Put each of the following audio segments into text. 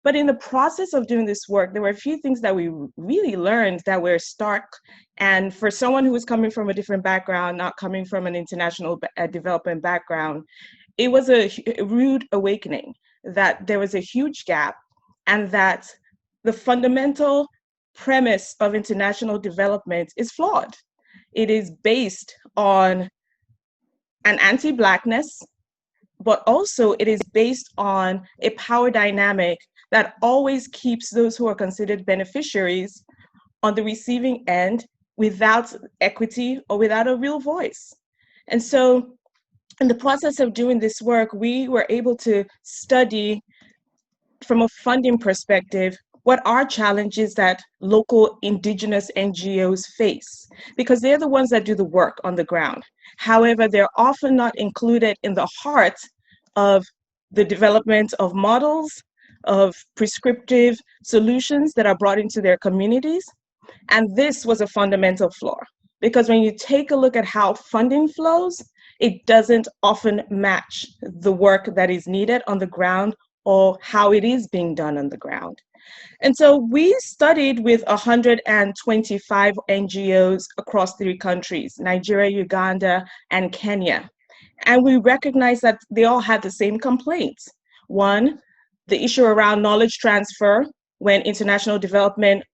But in the process of doing this work, there were a few things that we really learned that were stark. And for someone who was coming from a different background, not coming from an international development background, it was a rude awakening that there was a huge gap, and that the fundamental premise of international development is flawed. It is based on an anti-Blackness, but also it is based on a power dynamic that always keeps those who are considered beneficiaries on the receiving end without equity or without a real voice. And so in the process of doing this work, we were able to study from a funding perspective what are challenges that local indigenous NGOs face, because they're the ones that do the work on the ground. However, they're often not included in the heart of the development of models, of prescriptive solutions that are brought into their communities. And this was a fundamental flaw, because when you take a look at how funding flows, it doesn't often match the work that is needed on the ground or how it is being done on the ground. And so we studied with 125 NGOs across 3 countries, Nigeria, Uganda, and Kenya. And we recognized that they all had the same complaints. One, the issue around knowledge transfer when international development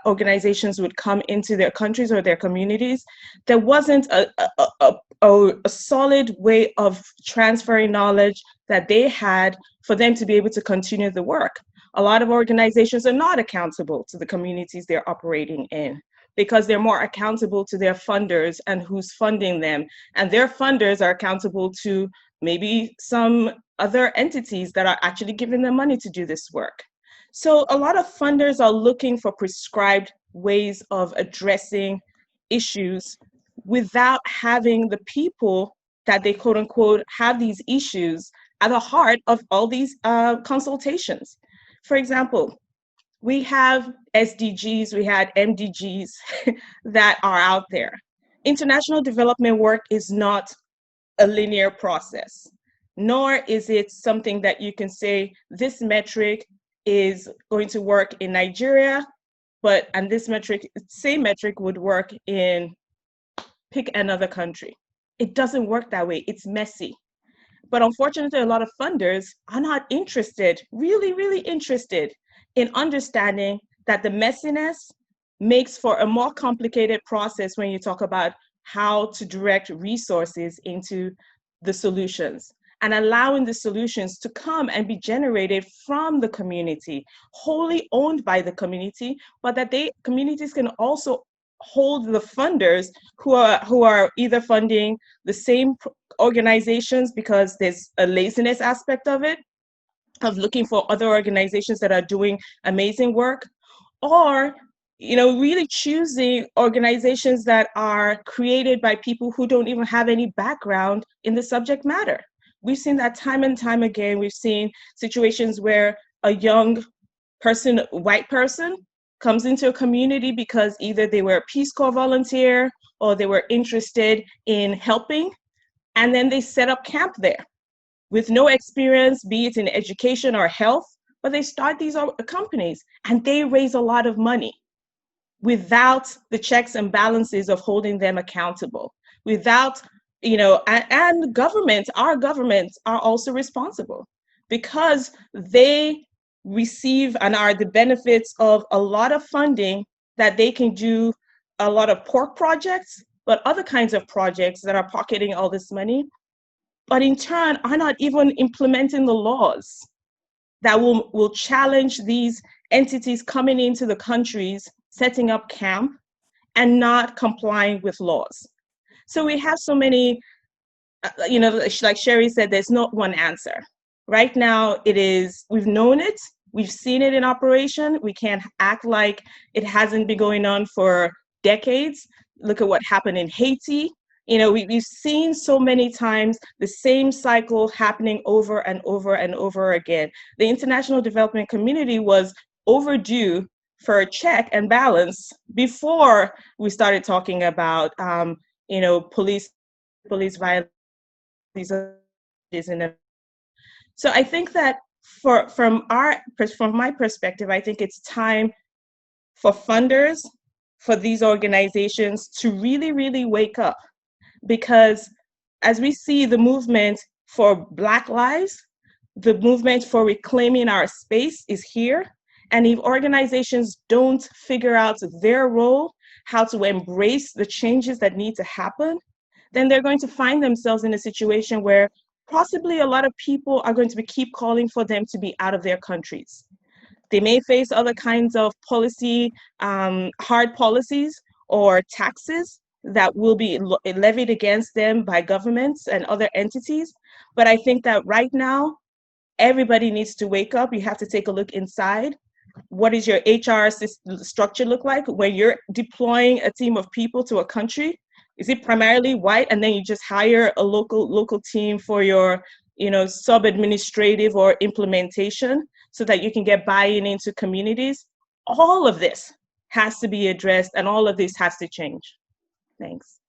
organizations would come into their countries or their communities. There wasn't a solid way of transferring knowledge that they had for them to be able to continue the work. A lot of organizations are not accountable to the communities they're operating in, because they're more accountable to their funders and who's funding them. And their funders are accountable to maybe some other entities that are actually giving them money to do this work. So a lot of funders are looking for prescribed ways of addressing issues without having the people that they quote unquote have these issues at the heart of all these consultations. For example, we have SDGs, we had MDGs that are out there. International development work is not a linear process, nor is it something that you can say this metric is going to work in Nigeria, and this same metric would work in pick another country. It doesn't work that way. It's messy. But unfortunately, a lot of funders are not interested, really interested in understanding that the messiness makes for a more complicated process when you talk about how to direct resources into the solutions, and allowing the solutions to come and be generated from the community, wholly owned by the community, but that communities can also hold the funders who are either funding the same organizations because there's a laziness aspect of it, of looking for other organizations that are doing amazing work, or really choosing organizations that are created by people who don't even have any background in the subject matter. We've seen that time and time again. We've seen situations where a young person, white person, comes into a community because either they were a Peace Corps volunteer or they were interested in helping, and then they set up camp there with no experience, be it in education or health, but they start these companies and they raise a lot of money without the checks and balances of holding them accountable, without, and our governments are also responsible, because they receive and are the benefits of a lot of funding that they can do a lot of pork projects, but other kinds of projects that are pocketing all this money, but in turn are not even implementing the laws that will challenge these entities coming into the countries, setting up camp, and not complying with laws. So we have so many, like Sherry said, there's not one answer. Right now, we've known it, we've seen it in operation. We can't act like it hasn't been going on for decades. Look at what happened in Haiti. We've seen so many times the same cycle happening over and over and over again. The international development community was overdue for a check and balance before we started talking about, police violence. So I think that from my perspective, I think it's time for funders, for these organizations to really, really wake up, because as we see the movement for Black lives, the movement for reclaiming our space is here. And if organizations don't figure out their role, how to embrace the changes that need to happen, then they're going to find themselves in a situation where possibly a lot of people are going to keep calling for them to be out of their countries. They may face other kinds of policy, hard policies or taxes that will be levied against them by governments and other entities. But I think that right now, everybody needs to wake up. You have to take a look inside. What does your HR structure look like when you're deploying a team of people to a country? Is it primarily white, and then you just hire a local team for your, sub administrative or implementation, so that you can get buy-in into communities? All of this has to be addressed, and all of this has to change. Thanks.